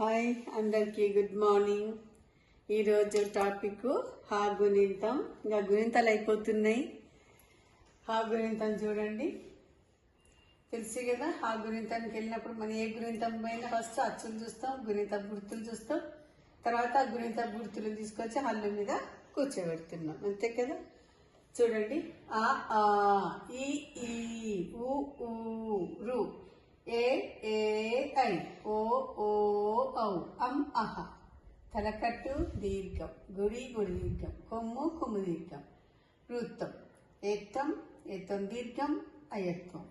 Hi అందరికీ good morning. ఈరోజు topic హా గుణింతం. ఇంకా గుణింతాలు అయిపోతున్నాయి. హా గుణింతం చూడండి, తెలుసు కదా. హా గుణింతానికి వెళ్ళినప్పుడు మనం ఏ గుణింతం పైన ఫస్ట్ అచ్చులు చూస్తాం, గుణిత గుర్తులు చూస్తాం, తర్వాత ఆ గుణిత గుర్తులు తీసుకొచ్చి హల్లు మీద కూర్చోబెడుతున్నాం, అంతే కదా. చూడండి, ఆ ఆ ఈ ఈ ఊ ఊ రు ఏ ఏ ఐ ఓ ఓ ఔ అం అహ తలకట్టు దీర్ఘం, గుడి గుడి దీర్ఘం, కొమ్ము కొమ్ము దీర్ఘం, వృత్తం ఏత్తం ఏత్తం దీర్ఘం, అయత్వం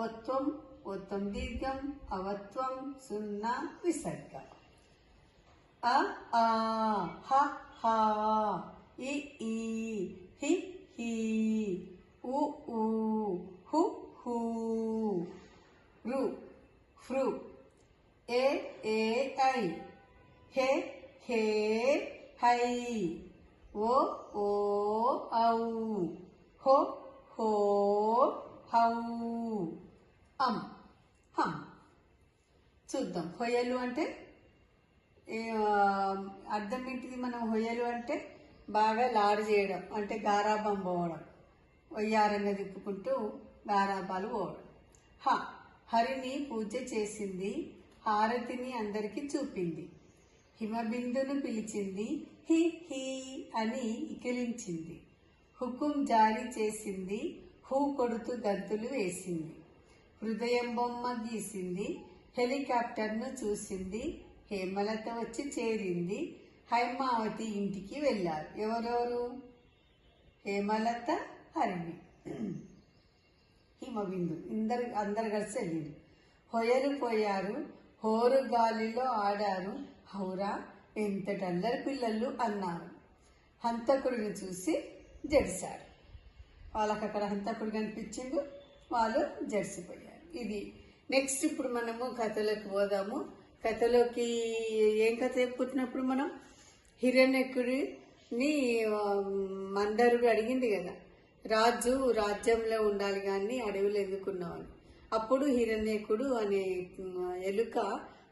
ఓత్వం ఓత్వం దీర్ఘం, అవత్వం సున్నా విసర్గ. అ ఆ హ హ ఇ ఈ హి హి ఉ ఊ హు హూ రు ఫ్రు ఏ A I hey hey high ఓ ఓ ఔ హో హో హౌ అం హం. చూద్దాం. హొయలు అంటే అర్థం ఏంటిది? మనం హొయలు అంటే బాగా లాడు చేయడం, అంటే గారాబం పోవడం, వయ్యారంగా తిప్పుకుంటూ గారాబాలు పోవడం. హ హరిని పూజ చేసింది, హారతిని అందరికి చూపింది, హిమబిందును పిలిచింది, హి హి అని ఇకిలించింది, హుకుం జారీ చేసింది, హూ కొడుతూ గంతులు వేసింది, హృదయం బొమ్మ గీసింది, హెలికాప్టర్ను చూసింది, హేమలత వచ్చి చేరింది, హైమావతి ఇంటికి వెళ్ళారు. ఎవరెవరు? హేమలత, హరిణి, హిమబిందు అందరు కలిసి వెళ్ళింది. హొయలు పోయారు, హోరు గాలిలో ఆడారు, హౌరా ఎంతటి అల్లరి పిల్లలు అన్నారు. హంతకుడిని చూసి జడిశారు. వాళ్ళకి అక్కడ హంతకుడు కనిపించిండు, వాళ్ళు జడిసిపోయారు. ఇది నెక్స్ట్. ఇప్పుడు మనము కథలోకి పోదాము. కథలోకి ఏం కథ చెప్పుకుంటున్నప్పుడు మనం హిరణ్యకుడిని మందరుడు అడిగింది కదా, రాజు రాజ్యంలో ఉండాలి కానీ అడవిలో ఎందుకున్నామని. అప్పుడు హిరణ్యకుడు అనే ఎలుక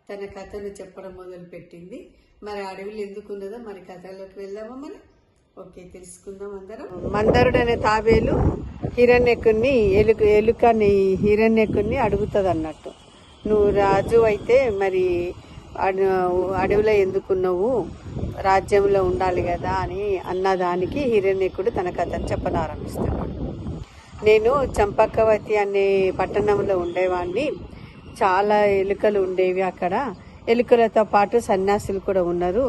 తన కథను చెప్పడం మొదలుపెట్టింది. మరి అడవిలో ఎందుకున్నదో మరి కథలోకి వెళ్దామా మనం? ఓకే, తెలుసుకుందాం అందరం. మందరుడు అనే తాబేలు ఎలుకని హిరణ్యకుడిని అడుగుతుంది అన్నట్టు, నువ్వు రాజు అయితే మరి అడవిలో ఎందుకున్నావు, రాజ్యంలో ఉండాలి కదా అని అన్నదానికి హిరణ్యకుడు తన కథను చెప్పనారంభిస్తున్నాడు. నేను చంపకవతి అనే పట్టణంలో ఉండేవాడిని. చాలా ఎలుకలు ఉండేవి అక్కడ. ఎలుకలతో పాటు సన్యాసులు కూడా ఉన్నారు.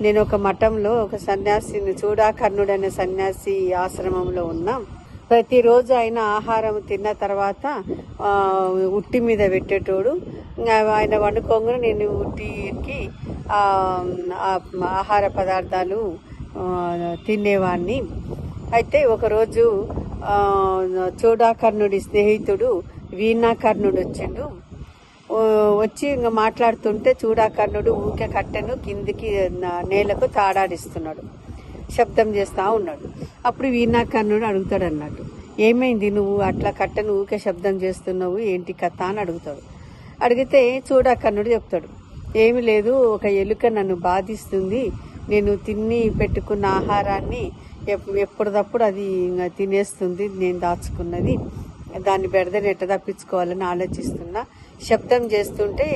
నేను ఒక మఠంలో ఒక సన్యాసిని, చూడాకర్ణుడు అనే సన్యాసి ఆశ్రమంలో ఉన్నా. ప్రతిరోజు ఆయన ఆహారం తిన్న తర్వాత ఉట్టి మీద పెట్టేటోడు. ఆయన వండుకోగానే నేను ఉట్టికి ఆహార పదార్థాలు తినేవాడిని. అయితే ఒకరోజు చూడాకర్ణుడి స్నేహితుడు వీణాకర్ణుడు వచ్చిండు. వచ్చి ఇంకా మాట్లాడుతుంటే చూడాకర్ణుడు ఊకే కట్టెను కిందికి నేలకు తాడాడిస్తున్నాడు, శబ్దం చేస్తూ ఉన్నాడు. అప్పుడు వీణాకర్ణుడు అడుగుతాడు అన్నట్టు, ఏమైంది నువ్వు అట్లా కట్టెను ఊకే శబ్దం చేస్తున్నావు, ఏంటి కథ అని అడుగుతాడు. అడిగితే చూడాకర్ణుడు చెప్తాడు, ఏమి లేదు, ఒక ఎలుక నన్ను బాధిస్తుంది, నేను తిని పెట్టుకున్న ఆహారాన్ని ఎప్పటిదప్పుడు అది తినేస్తుంది, నేను దాచుకున్నది, దాన్ని బెడదని ఎట్ట తప్పించుకోవాలని ఆలోచిస్తున్నా, శబ్దం చేస్తుంటే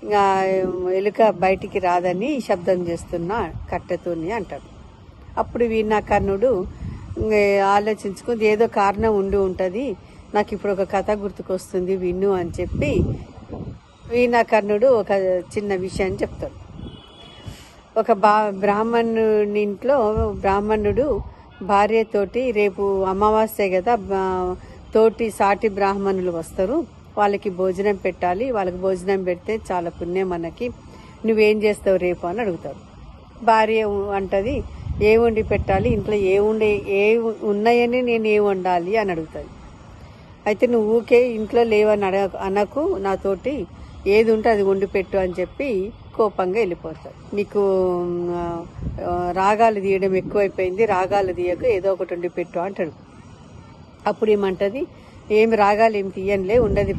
ఇంకా ఎలుక బయటికి రాదని శబ్దం చేస్తున్నా కట్టెతోని అంటాడు. అప్పుడు వీణాకర్ణుడు ఆలోచించుకుంది, ఏదో కారణం ఉండి ఉంటుంది, నాకు ఇప్పుడు ఒక కథ గుర్తుకొస్తుంది విను అని చెప్పి వీణాకర్ణుడు ఒక చిన్న విషయాన్ని చెప్తాడు. ఒక బ్రాహ్మణుని ఇంట్లో బ్రాహ్మణుడు భార్యతోటి, రేపు అమావాస్య కదా, తోటి సాటి బ్రాహ్మణులు వస్తారు, వాళ్ళకి భోజనం పెట్టాలి, వాళ్ళకి భోజనం పెడితే చాలా పుణ్యం మనకి, నువ్వేం చేస్తావు రేపు అని అడుగుతాడు. భార్య అంటది, ఏ వండి పెట్టాలి, ఇంట్లో ఏ ఉన్నాయని నేను ఏ వండాలి అని అడుగుతుంది. అయితే నువ్వు ఊకే ఇంట్లో లేవని అనకు, నాతోటి ఏది ఉంటే అది వండి పెట్టు అని చెప్పి కోపంగా వెళ్ళిపోతాడు. నీకు రాగాలు తీయడం ఎక్కువైపోయింది, రాగాలు తీయకు, ఏదో ఒకటి వండి పెట్టు అంటాడు. అప్పుడు ఏమంటది, ఏమి రాగాలు ఏమి తీయనులే, ఉండది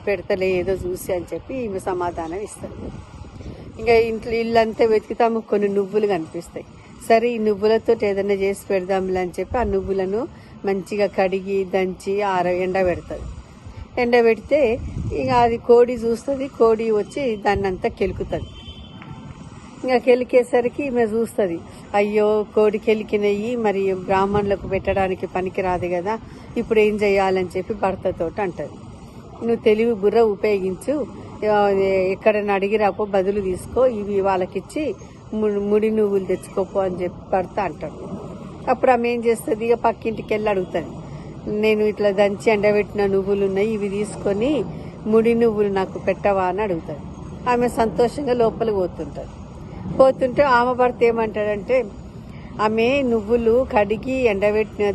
పెడతలే ఏదో చూసి అని చెప్పి ఈమె సమాధానం ఇస్తుంది. ఇంకా ఇంట్లో ఇల్లంతా వెతికితే కొన్ని నువ్వులు కనిపిస్తాయి. సరే ఈ నువ్వులతో ఏదైనా చేసి పెడదాంలే అని చెప్పి ఆ నువ్వులను మంచిగా కడిగి దంచి ఎండబెడుతుంది. ఎండబెడితే ఇక అది కోడి చూస్తుంది. కోడి వచ్చి దాన్ని అంతా కెలుకుతుంది. ఇంకా కెలికేసరికి ఈమె చూస్తుంది, అయ్యో కోడి కెలికినవి మరి బ్రాహ్మణులకు పెట్టడానికి పనికి రాదు కదా, ఇప్పుడు ఏం చేయాలని చెప్పి భర్తతో అంటది. నువ్వు తెలివి బుర్ర ఉపయోగించు, ఎక్కడైనా అడిగిరాపో బదులు తీసుకో, ఇవి వాళ్ళకిచ్చి ముడి నువ్వులు తెచ్చుకోపో అని చెప్పి భర్త అంటాడు. అప్పుడు ఆమె ఏం చేస్తుంది, ఇక పక్కింటికి వెళ్ళి అడుగుతుంది, నేను ఇట్లా దంచి ఎండబెట్టిన నువ్వులు ఉన్నాయి, ఇవి తీసుకొని ముడి నువ్వులు నాకు పెట్టవా అని అడుగుతుంది. ఆమె సంతోషంగా లోపలికి పోతుంటే ఆమె భర్త ఏమంటాడంటే, ఆమె నువ్వులు కడిగి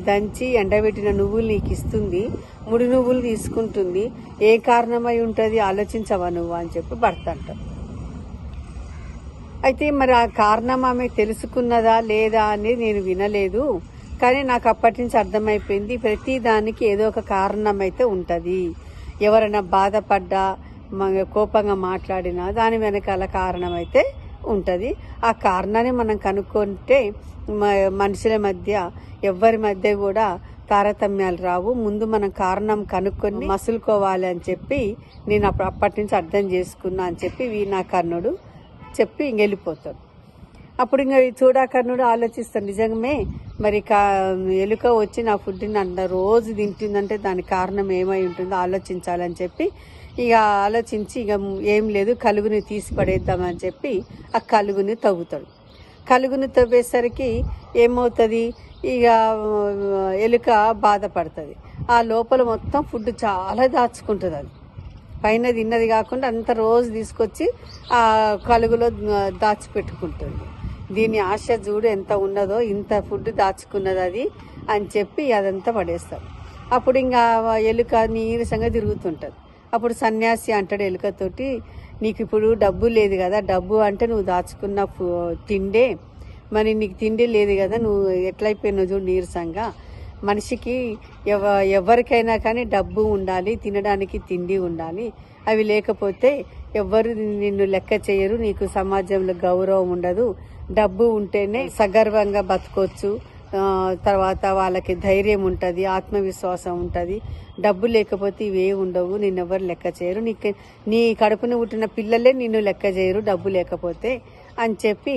దంచి ఎండబెట్టిన నువ్వులు నీకు ఇస్తుంది, ముడి నువ్వులు తీసుకుంటుంది, ఏ కారణమై ఉంటుంది ఆలోచించవా నువ్వు అని చెప్పి భర్త అంటాడు. అయితే మరి ఆ కారణం ఆమె తెలుసుకున్నదా లేదా అనేది నేను వినలేదు, కానీ నాకు అప్పటి నుంచి అర్థమైపోయింది, ప్రతి దానికి ఏదో ఒక కారణం అయితే ఉంటుంది. ఎవరైనా బాధపడ్డా కోపంగా మాట్లాడినా దాని వెనకాల కారణం అయితే ఉంటుంది. ఆ కారణాన్ని మనం కనుక్కుంటే మనుషుల మధ్య ఎవ్వరి మధ్య కూడా తారతమ్యాలు రావు. ముందు మనం కారణం కనుక్కొని మసులుకోవాలి అని చెప్పి నేను అప్పటి నుంచి అర్థం చేసుకున్నా అని చెప్పి వీణాకర్ణుడు చెప్పి వెళ్ళిపోతాడు. అప్పుడు ఇంకా చూడాకర్ణుడు ఆలోచిస్తాడు, నిజమే మరి ఎలుక వచ్చి నా ఫుడ్ని రోజు తింటుందంటే దానికి కారణం ఏమై ఉంటుందో ఆలోచించాలని చెప్పి ఇక ఆలోచించి ఇక ఏం లేదు కలుగుని తీసి పడేద్దామని చెప్పి ఆ కలుగుని తవ్వుతాడు. కలుగుని తవ్వేసరికి ఏమవుతుంది, ఇక ఎలుక బాధపడుతుంది. ఆ లోపల మొత్తం ఫుడ్ చాలా దాచుకుంటుంది. అది పైన తిన్నది కాకుండా అంత రోజు తీసుకొచ్చి ఆ కలుగులో దాచిపెట్టుకుంటుంది. దీని ఆశ చూడు ఎంత ఉన్నదో, ఇంత ఫుడ్ దాచుకున్నది అది అని చెప్పి అదంతా పడేస్తాడు. అప్పుడు ఇంకా ఎలుక నీరసంగా తిరుగుతుంటుంది. అప్పుడు సన్యాసి అంటాడు ఎలుకతోటి, నీకు ఇప్పుడు డబ్బు లేదు కదా, డబ్బు అంటే నువ్వు దాచుకున్న తిండే, మరి నీకు తిండి లేదు కదా, నువ్వు ఎట్లయిపోయినావు చూడు నీరసంగా. మనిషికి ఎవరికైనా కానీ డబ్బు ఉండాలి, తినడానికి తిండి ఉండాలి, అవి లేకపోతే ఎవ్వరు నిన్ను లెక్క చేయరు, నీకు సమాజంలో గౌరవం ఉండదు. డబ్బు ఉంటేనే సగర్వంగా బతకొచ్చు, తర్వాత వాళ్ళకి ధైర్యం ఉంటుంది, ఆత్మవిశ్వాసం ఉంటుంది. డబ్బు లేకపోతే ఇవే ఉండవు, నిన్నెవ్వరు లెక్క చేయరు, నీ కడుపున పుట్టిన పిల్లలే నిన్ను లెక్క చేయరు డబ్బు లేకపోతే అని చెప్పి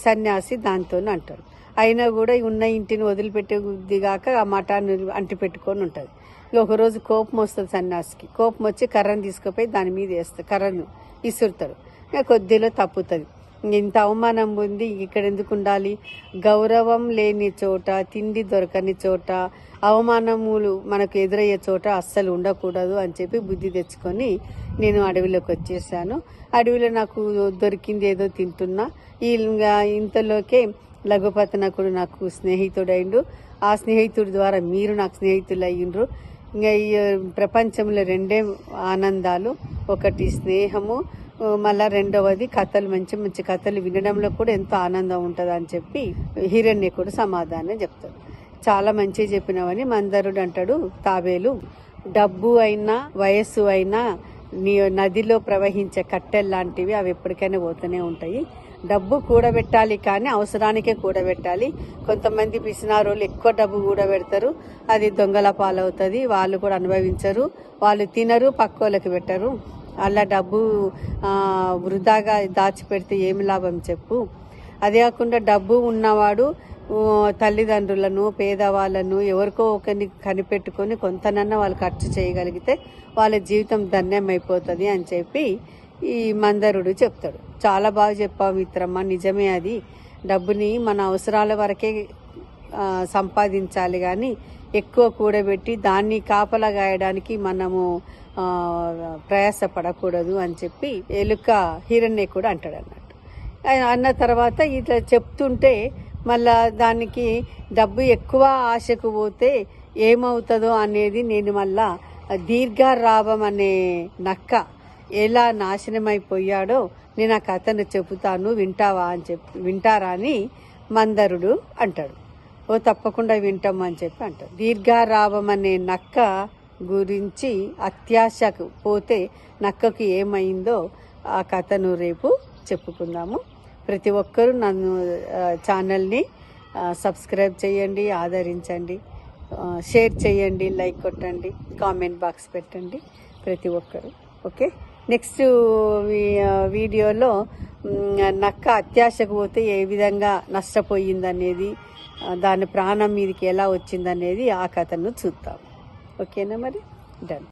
సన్యాసి దాంతో అంటాడు. అయినా కూడా ఉన్న ఇంటిని వదిలిపెట్టేదిగాక ఆ మఠాన్ని అంటి పెట్టుకొని ఉంటుంది. ఒకరోజు కోపం వస్తుంది సన్యాసికి. కోపం వచ్చి కర్రను తీసుకుపోయి దాని మీద వేస్తాడు, కర్రను విసురుతాడు. కొద్దిలో తప్పుతుంది. ఇంత అవమానం ఉంది, ఇక్కడ ఎందుకు ఉండాలి, గౌరవం లేని చోట, తిండి దొరకని చోట, అవమానములు మనకు ఎదురయ్యే చోట అస్సలు ఉండకూడదు అని చెప్పి బుద్ధి తెచ్చుకొని నేను అడవిలోకి వచ్చేసాను. అడవిలో నాకు దొరికింది ఏదో తింటున్నా. ఇంతలోకే లఘుపతనకుడు నాకు స్నేహితుడైండు. ఆ స్నేహితుడి ద్వారా మీరు నాకు స్నేహితులు అయ్యిండ్రు. ఇంకా ఈ ప్రపంచంలో రెండే ఆనందాలు, ఒకటి స్నేహము, మళ్ళా రెండవది కథలు, మంచి మంచి కథలు వినడంలో కూడా ఎంతో ఆనందం ఉంటుంది అని చెప్పి హిరణ్యకుడు సమాధానం చెప్తాడు. చాలా మంచిగా చెప్పినవని మందరుడు అంటాడు. తాబేలు, డబ్బు అయినా వయస్సు అయినా నదిలో ప్రవహించే కట్టెలు లాంటివి, అవి ఎప్పటికైనా పోతూనే ఉంటాయి. డబ్బు కూడబెట్టాలి కానీ అవసరానికే కూడబెట్టాలి. కొంతమంది పిసినారోళ్ళు ఎక్కువ డబ్బు కూడబెడతారు, అది దొంగల పాలవుతుంది, వాళ్ళు కూడా అనుభవించరు, వాళ్ళు తినరు, పక్కోళ్ళకి పెట్టరు. అలా డబ్బు వృధాగా దాచిపెడితే ఏమి లాభం చెప్పు. అదే కాకుండా డబ్బు ఉన్నవాడు తల్లిదండ్రులను, పేదవాళ్ళను ఎవరికో ఒకరిని కనిపెట్టుకొని కొంతనన్నా వాళ్ళు ఖర్చు చేయగలిగితే వాళ్ళ జీవితం ధన్యమైపోతుంది అని చెప్పి ఈ మందరుడు చెప్తాడు. చాలా బాగా చెప్పావు మిత్రమ్మ, నిజమే. అది డబ్బుని మన అవసరాల వరకే సంపాదించాలి కానీ ఎక్కువ కూడబెట్టి దాన్ని కాపలా గాయడానికి మనము ప్రయాసపడకూడదు అని చెప్పి ఎలుక హిరణ్యకుడు అంటాడు అన్నట్టు. అన్న తర్వాత ఇట్లా చెప్తుంటే మళ్ళా దానికి డబ్బు ఎక్కువ ఆశకు పోతే ఏమవుతుందో అనేది నేను మళ్ళా దీర్ఘరావం అనే నక్క ఎలా నాశనమైపోయాడో నేను ఆ కథను చెబుతాను, వింటారా అని మందరుడు అంటాడు. ఓ తప్పకుండా వింటాము అని చెప్పి అంటాడు. దీర్ఘరావం అనే నక్క గురించి అత్యాశకు పోతే నక్కకు ఏమైందో ఆ కథను రేపు చెప్పుకుందాము. ప్రతి ఒక్కరూ నన్ను ఛానల్ని సబ్స్క్రైబ్ చేయండి, ఆదరించండి, షేర్ చేయండి, లైక్ కొట్టండి, కామెంట్ బాక్స్ పెట్టండి ప్రతి ఒక్కరు. ఓకే, నెక్స్ట్ వీడియోలో నక్క అత్యాశకు పోతే ఏ విధంగా నష్టపోయిందనేది, దాని ప్రాణం మీదకి ఎలా వచ్చిందనేది ఆ కథను చూద్దాం. ఓకేనా, మరి డన్.